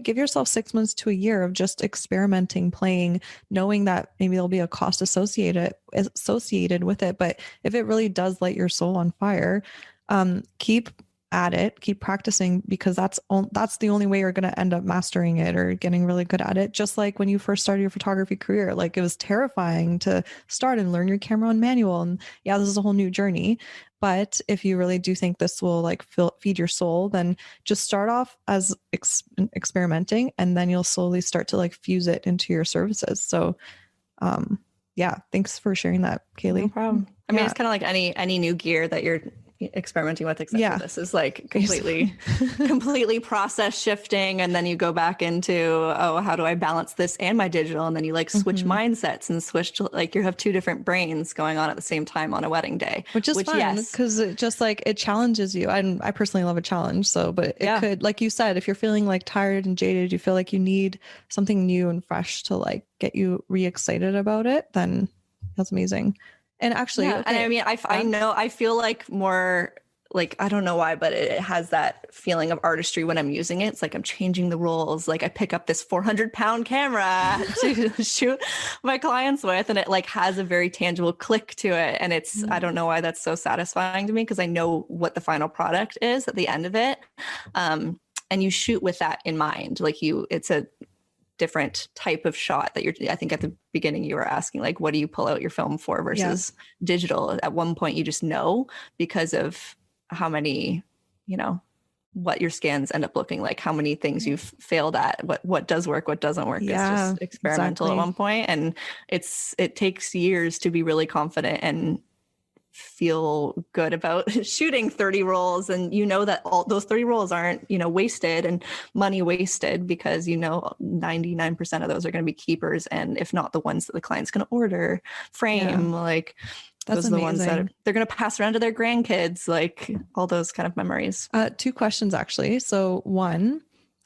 give yourself 6 months to a year of just experimenting, playing, knowing that maybe there'll be a cost associated with it. But if it really does light your soul on fire, keep at it, keep practicing, because that's the only way you're going to end up mastering it or getting really good at it. Just like when you first started your photography career, like it was terrifying to start and learn your camera on manual. And this is a whole new journey. But if you really do think this will like feed your soul, then just start off as experimenting, and then you'll slowly start to like fuse it into your services. So, thanks for sharing that, Kayleigh. No problem. I mean, it's kind of like any new gear that you're experimenting with, except for this is like completely process shifting, and then you go back into how do I balance this and my digital, and then you like switch mindsets and switch to like you have 2 different brains going on at the same time on a wedding day, which is fun because it just like it challenges you. I personally love a challenge, but it could, like you said, if you're feeling like tired and jaded, you feel like you need something new and fresh to like get you re-excited about it, then that's amazing. And actually, and I mean, I feel like more like, I don't know why, but it has that feeling of artistry when I'm using it. It's like I'm changing the rules. Like I pick up this 400-pound camera to shoot my clients with, and it like has a very tangible click to it. And it's, I don't know why that's so satisfying to me, because I know what the final product is at the end of it. And you shoot with that in mind. Like it's a different type of shot that I think at the beginning you were asking, like, what do you pull out your film for versus digital? At one point you just know because of how many, what your scans end up looking like, how many things you've failed at, what does work, what doesn't work. It's just experimental at one point. And it takes years to be really confident and feel good about shooting 30 rolls, and that all those 30 rolls aren't wasted and money wasted, because 99% of those are going to be keepers, and if not the ones that the client's going to order, frame, like that's those are the ones that they're going to pass around to their grandkids, like all those kind of memories. 2 questions actually. So one,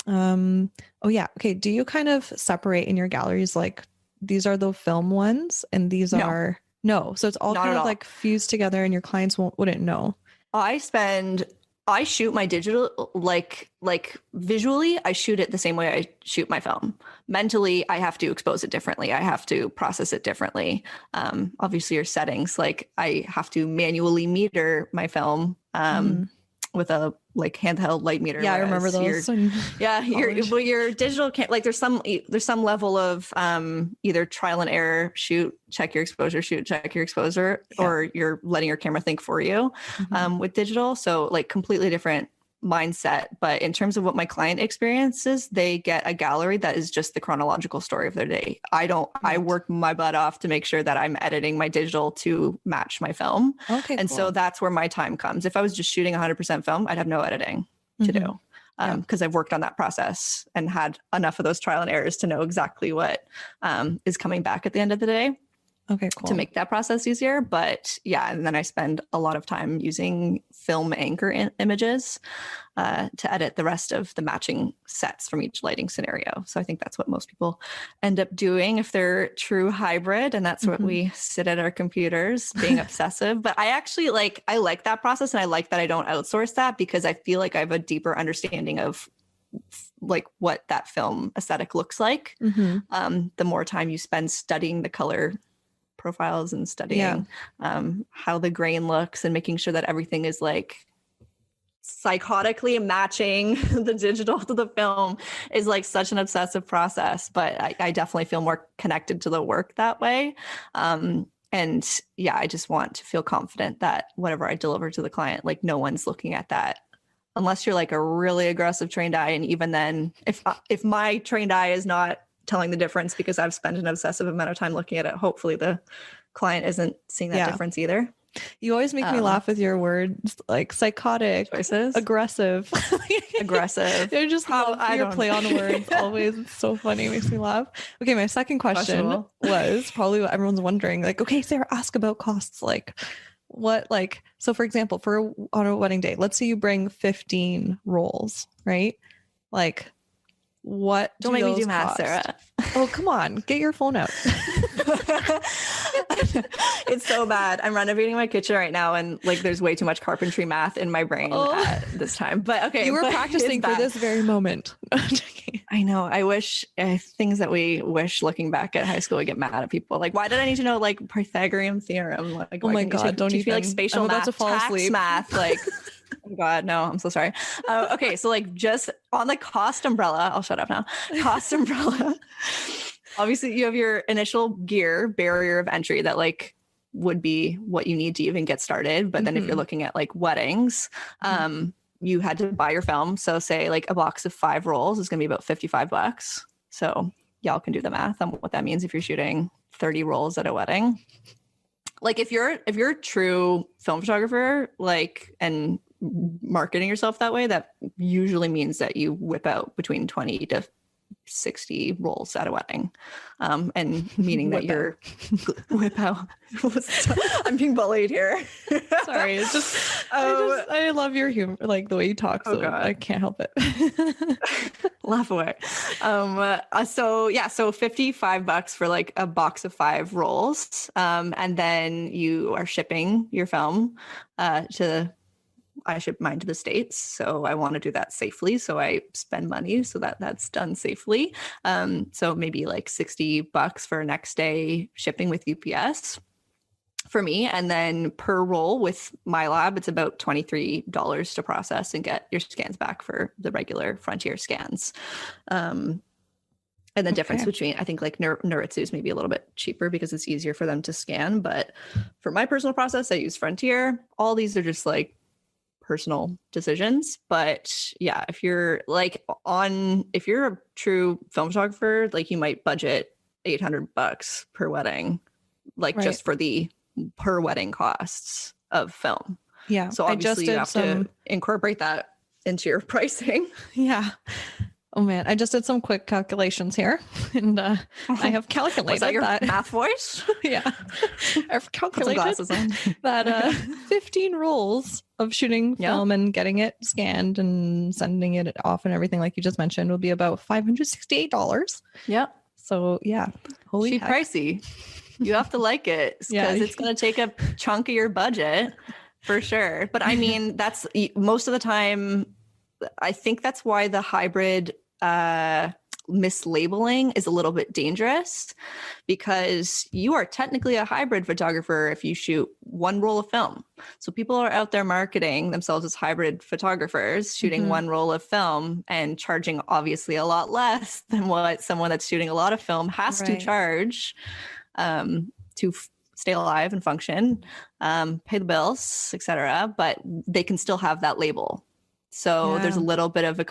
okay, do you kind of separate in your galleries, like these are the film ones and these are no, so it's all kind of like fused together and your clients wouldn't know? I shoot my digital, like visually, I shoot it the same way I shoot my film. Mentally, I have to expose it differently. I have to process it differently. Obviously your settings, like I have to manually meter my film with a like handheld light meter. Yeah, I remember those. Your digital can't, like there's some level of either trial and error, shoot, check your exposure, or you're letting your camera think for you with digital. So like completely different mindset. But in terms of what my client experiences, they get a gallery that is just the chronological story of their day. I work my butt off to make sure that I'm editing my digital to match my film. Okay, and cool. so that's where my time comes. If I was just shooting 100% film, I'd have no editing to do, because I've worked on that process and had enough of those trial and errors to know exactly what is coming back at the end of the day. Okay, cool. To make that process easier. But yeah, and then I spend a lot of time using film anchor images to edit the rest of the matching sets from each lighting scenario. So I think that's what most people end up doing if they're true hybrid. And that's what we sit at our computers being obsessive. But I actually I like that process. And I like that I don't outsource that, because I feel like I have a deeper understanding of like what that film aesthetic looks like. The more time you spend studying the color profiles and studying how the grain looks and making sure that everything is like psychotically matching the digital to the film is like such an obsessive process. But I definitely feel more connected to the work that way. And yeah, I just want to feel confident that whatever I deliver to the client, like no one's looking at that unless you're like a really aggressive trained eye. And even then, if my trained eye is not telling the difference because I've spent an obsessive amount of time looking at it, hopefully the client isn't seeing that difference either. You always make me laugh with your words, like psychotic, choices, aggressive. I just love your play on words. Always, it's so funny. It makes me laugh. Okay, my second question was probably what everyone's wondering. Like, okay, Sarah, ask about costs. Like, what? Like, so for example, on a wedding day, let's say you bring 15 rolls, right? Like, what? Don't make me do math, Sarah. Oh, come on, get your phone out. It's so bad. I'm renovating my kitchen right now, and like there's way too much carpentry math in my brain at this time. But okay, you were practicing for this very moment. I know. I wish things that we wish looking back at high school would get mad at people. Like, why did I need to know like Pythagorean theorem? Like, oh my god, don't you feel like spatial math, to fall asleep. Math, like. Oh God, no, I'm so sorry. Okay, so like just on the cost umbrella, I'll shut up now. Cost umbrella. Obviously, you have your initial gear barrier of entry that like would be what you need to even get started. But then if you're looking at like weddings, you had to buy your film. So say like a box of 5 rolls is going to be about $55. So y'all can do the math on what that means if you're shooting 30 rolls at a wedding. Like if you're a true film photographer, like, and marketing yourself that way, that usually means that you whip out between 20 to 60 rolls at a wedding, and meaning that you're whip out. I'm being bullied here. Sorry, it's just I love your humor, like the way you talk. So I can't help it. Laugh away. So $55 for like a box of 5 rolls, and then you are shipping your film I ship mine to the States. So I want to do that safely. So I spend money so that that's done safely. So maybe like $60 for next day shipping with UPS for me. And then per roll with my lab, it's about $23 to process and get your scans back for the regular Frontier scans. And the difference between, I think like Noritsu is maybe a little bit cheaper because it's easier for them to scan. But for my personal process, I use Frontier. All these are just like personal decisions. But yeah, if you're a true film photographer, like you might budget $800 per wedding, like just for the per wedding costs of film. Yeah. So obviously you have to incorporate that into your pricing. Yeah. Oh man, I just did some quick calculations here, and I have calculated that your math voice. Yeah, I've calculated that 15 rolls of shooting film and getting it scanned and sending it off and everything, like you just mentioned, will be about $568. Yep. So yeah, holy heck. Pricey. You have to like it because it's going to take a chunk of your budget for sure. But I mean, that's most of the time. I think that's why the hybrid mislabeling is a little bit dangerous, because you are technically a hybrid photographer if you shoot one roll of film. So people are out there marketing themselves as hybrid photographers, shooting one roll of film and charging obviously a lot less than what someone that's shooting a lot of film has to charge to stay alive and function, pay the bills, etc. But they can still have that label. So there's a little bit of a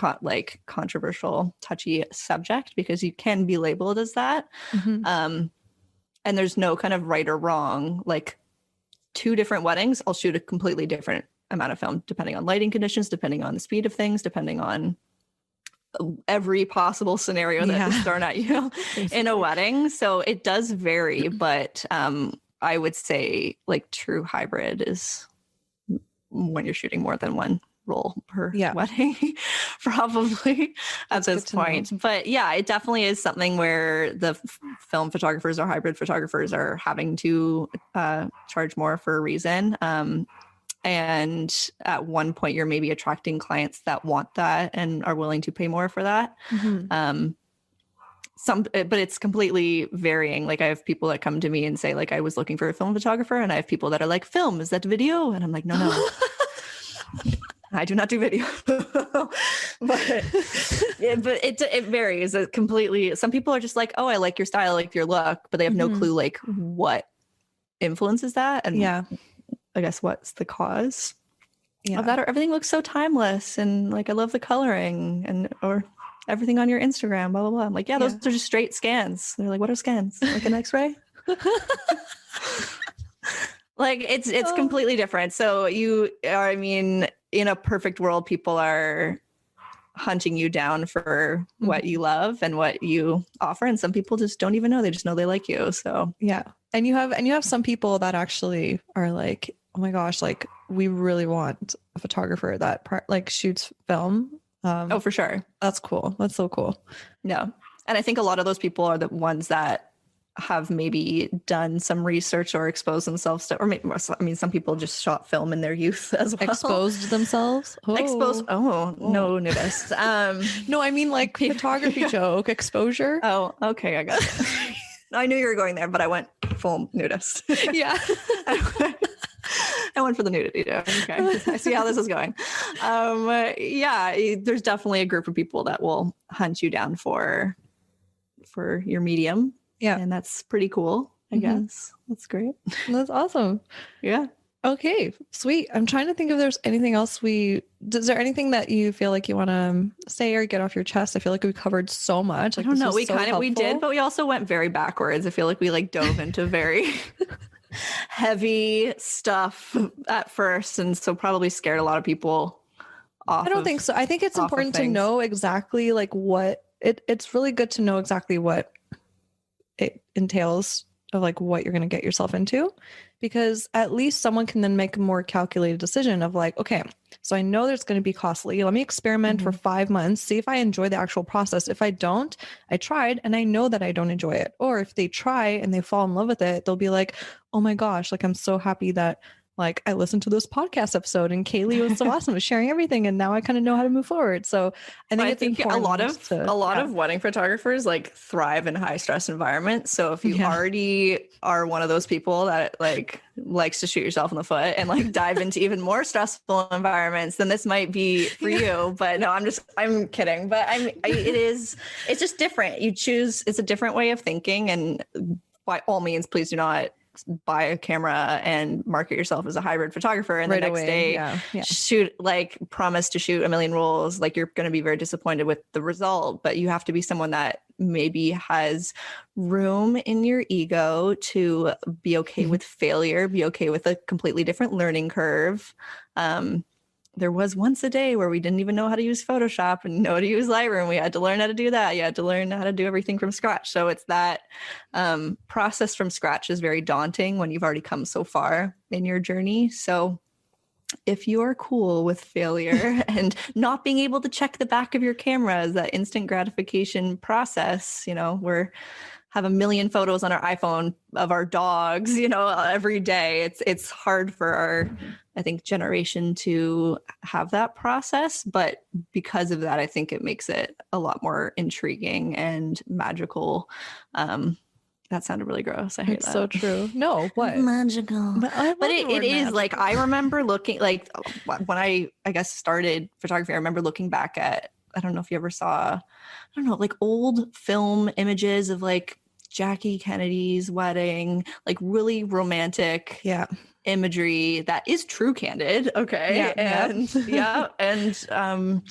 controversial, touchy subject, because you can be labeled as that. And there's no kind of right or wrong. Like, 2 different weddings, I'll shoot a completely different amount of film, depending on lighting conditions, depending on the speed of things, depending on every possible scenario that is thrown at you in a wedding. So it does vary, but I would say like true hybrid is when you're shooting more than one roll per wedding, probably at this point. But yeah, it definitely is something where the film photographers or hybrid photographers are having to charge more for a reason. And at one point, you're maybe attracting clients that want that and are willing to pay more for that. But it's completely varying. Like, I have people that come to me and say, like, I was looking for a film photographer, and I have people that are like, film, is that video? And I'm like, no. I do not do video. but it varies. It completely. Some people are just like, oh, I like your style, I like your look, but they have no clue like what influences that. And I guess what's the cause of that, or everything looks so timeless, and like, I love the coloring, and or everything on your Instagram, blah blah blah. I'm like, those are just straight scans. They're like, what are scans? Like an X-ray? Like, it's completely different. So I mean, in a perfect world, people are hunting you down for what you love and what you offer, and some people just don't even know. They just know they like you. So and you have some people that actually are like, oh my gosh, like, we really want a photographer that shoots film. Oh, for sure. That's cool. That's so cool. Yeah. And I think a lot of those people are the ones that have maybe done some research or exposed themselves to, or maybe, I mean, some people just shot film in their youth as well. Exposed themselves? No nudist. No, I mean like photography joke, exposure. Oh, okay, I got it. I knew you were going there, but I went full nudist. Yeah. I went for the nudity joke. Okay. I see how this is going. There's definitely a group of people that will hunt you down for your medium. Yeah. And that's pretty cool, I guess. That's great. That's awesome. Yeah. Okay, sweet. I'm trying to think if there's anything else is there anything that you feel like you want to say or get off your chest? I feel like we covered so much. Like, I don't know. We did, but we also went very backwards. I feel like we dove into very heavy stuff at first. And so probably scared a lot of people off. I don't think so. I think it's important to know exactly like what it's really good to know exactly what it entails of like what you're going to get yourself into, because at least someone can then make a more calculated decision of like, okay, so I know there's going to be costly. Let me experiment for 5 months, see if I enjoy the actual process. If I don't, I tried and I know that I don't enjoy it. Or if they try and they fall in love with it, they'll be like, oh my gosh, like, I'm so happy that like I listened to this podcast episode and Kaylee was so awesome with sharing everything, and now I kind of know how to move forward. So I think a lot of wedding photographers like thrive in high stress environments. So if you already are one of those people that like likes to shoot yourself in the foot and like dive into even more stressful environments, then this might be for you. But no, I'm kidding. But it's just different. It's a different way of thinking, and by all means, please do not buy a camera and market yourself as a hybrid photographer and the next day shoot, like, promise to shoot a million rolls. Like, you're going to be very disappointed with the result. But you have to be someone that maybe has room in your ego to be okay with failure, be okay with a completely different learning curve. There was once a day where we didn't even know how to use Photoshop and know how to use Lightroom. We had to learn how to do that. You had to learn how to do everything from scratch. So it's that process from scratch is very daunting when you've already come so far in your journey. So if you are cool with failure and not being able to check the back of your camera as that instant gratification process, where have a million photos on our iPhone of our dogs, every day. It's hard for our, I think, generation to have that process. But because of that, I think it makes it a lot more intriguing and magical. That sounded really gross. I hate It's that. so true. No, what? Magical. But I love But the it word is like, magical. I remember looking, like, when I guess started photography, I remember looking back at, I don't know if you ever saw, I don't know, like old film images of like Jackie Kennedy's wedding, like really romantic Yeah. imagery that is true candid. Okay. Yeah. And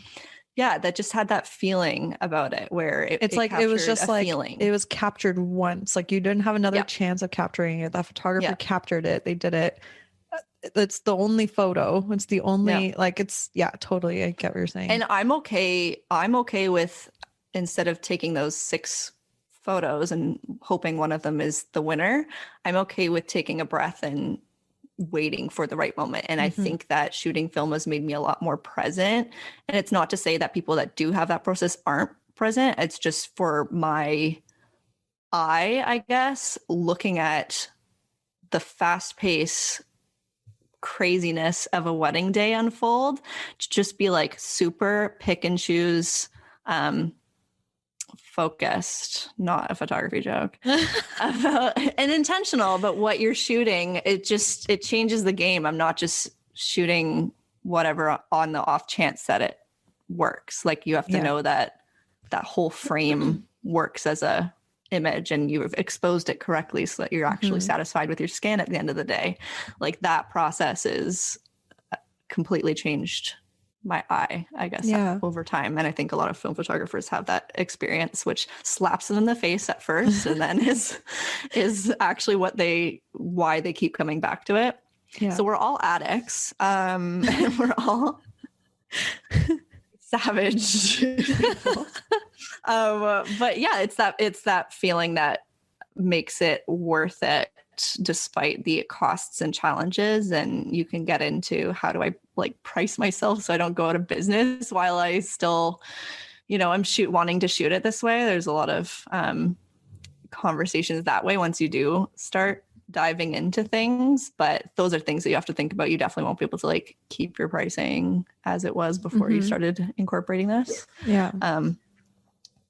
yeah, that just had that feeling about it where It's like it was just a like feeling. it was captured once. Like you didn't have another Yep. chance of capturing it. That photographer Yep. captured it. They did it. It's the only photo. It's the only like it's totally. I get what you're saying. And I'm okay with, instead of taking those 6 photos and hoping one of them is the winner, I'm okay with taking a breath and waiting for the right moment. And I think that shooting film has made me a lot more present. And it's not to say that people that do have that process aren't present. It's just for my eye, I guess, looking at the fast pace craziness of a wedding day unfold, to just be like super pick and choose, focused, not a photography joke, and intentional about what you're shooting. It changes the game. I'm not just shooting whatever on the off chance that it works. Like you have to know that whole frame works as a image and you've exposed it correctly so that you're actually satisfied with your scan at the end of the day. Like that process is completely changed my eye, I guess, over time. And I think a lot of film photographers have that experience, which slaps them in the face at first and then is actually why they keep coming back to it. Yeah. So we're all addicts. And we're all savage people. But yeah, it's that feeling that makes it worth it despite the costs and challenges. And you can get into, how do I like price myself so I don't go out of business while I still, I'm wanting to shoot it this way. There's a lot of conversations that way once you do start diving into things, but those are things that you have to think about. You definitely won't be able to like keep your pricing as it was before you started incorporating this. Yeah.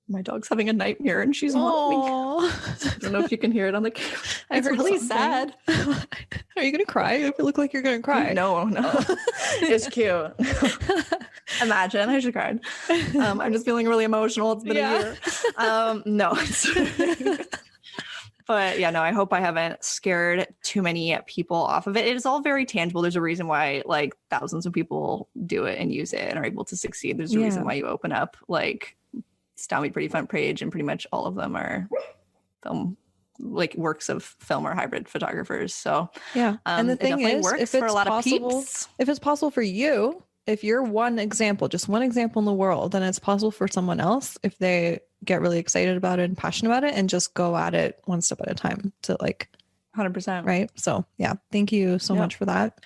My dog's having a nightmare and she's moaning. I don't know if you can hear it on the camera. It's really sad. Are you gonna cry? You look like you're gonna cry. No. It's cute. Imagine I should cry. I'm just feeling really emotional. It's been a year. No. But yeah, no, I hope I haven't scared too many people off of it. It is all very tangible. There's a reason why like thousands of people do it and use it and are able to succeed. There's a reason why you open up like Style Me Pretty front page and pretty much all of them are film, like works of film or hybrid photographers. So yeah. And the thing is, if it's possible, if it's possible for you, if you're one example, just one example in the world, then it's possible for someone else if they get really excited about it and passionate about it and just go at it one step at a time to like 100%. Right. So yeah, thank you so much for that.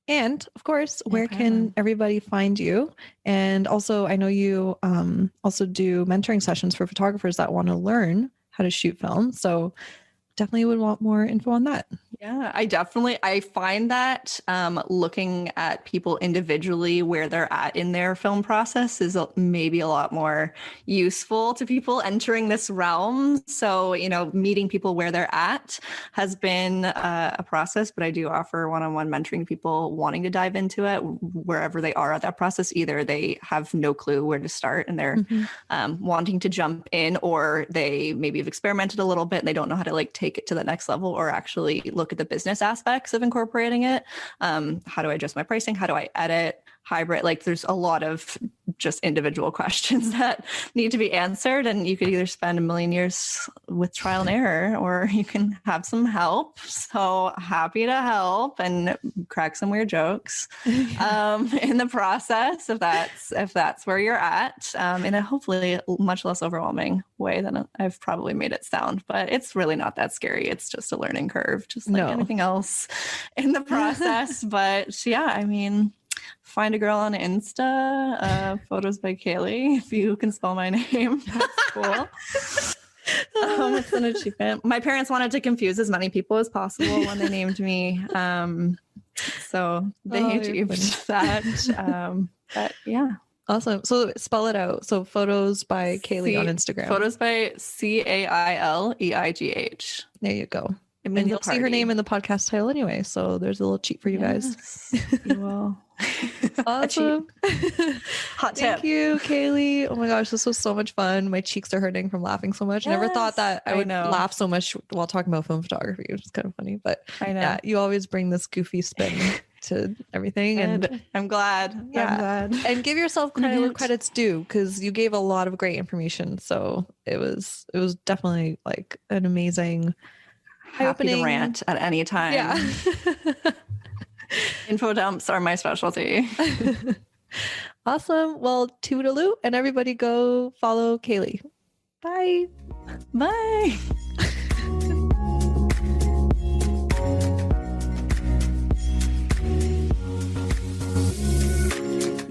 And of course, where can everybody find you? And also, I know you also do mentoring sessions for photographers that want to learn how to shoot film. So definitely would want more info on that. Yeah, I find that looking at people individually where they're at in their film process is maybe a lot more useful to people entering this realm. So, meeting people where they're at has been a process, but I do offer one-on-one mentoring to people wanting to dive into it wherever they are at that process. Either they have no clue where to start and they're wanting to jump in, or they maybe have experimented a little bit and they don't know how to like take it to the next level or actually look at the business aspects of incorporating it. How do I adjust my pricing? How do I edit hybrid? Like there's a lot of just individual questions that need to be answered. And you could either spend a million years with trial and error, or you can have some help. So happy to help and crack some weird jokes in the process, if that's where you're at, in a hopefully much less overwhelming way than I've probably made it sound. But it's really not that scary. It's just a learning curve, just like anything else in the process. But yeah, I mean, find a girl on Insta, photos by Caileigh. If you can spell my name, that's cool. It's an achievement. My parents wanted to confuse as many people as possible when they named me. So they achieved that. But yeah. Awesome. So spell it out. So photos by Caileigh on Instagram. Photos by Caileigh. There you go. And you'll see her name in the podcast title anyway. So there's a little cheat for you guys. You will. Awesome. Hot tip. Thank you, Caileigh. Oh my gosh, this was so much fun. My cheeks are hurting from laughing so much. I never thought that I would laugh so much while talking about film photography, which is kind of funny. But I know. Yeah, you always bring this goofy spin to everything. And I'm glad. Yeah. And give yourself credit where credit's due, because you gave a lot of great information. So it was definitely like an amazing happy to rant at any time. Yeah. Info dumps are my specialty. Awesome. Well, toodaloo, and everybody go follow Caileigh. Bye. Bye.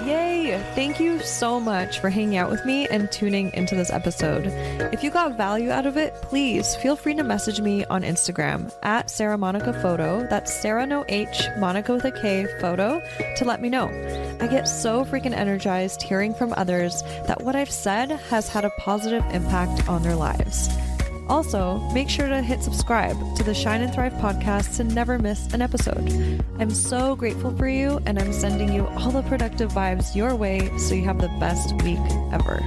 Yay! Thank you so much for hanging out with me and tuning into this episode. If you got value out of it, please feel free to message me on Instagram at Sara Monika Photo. That's Sara no H, Monika with a K photo, to let me know. I get so freaking energized hearing from others that what I've said has had a positive impact on their lives. Also, make sure to hit subscribe to the Shine and Thrive podcast to never miss an episode. I'm so grateful for you, and I'm sending you all the productive vibes your way so you have the best week ever.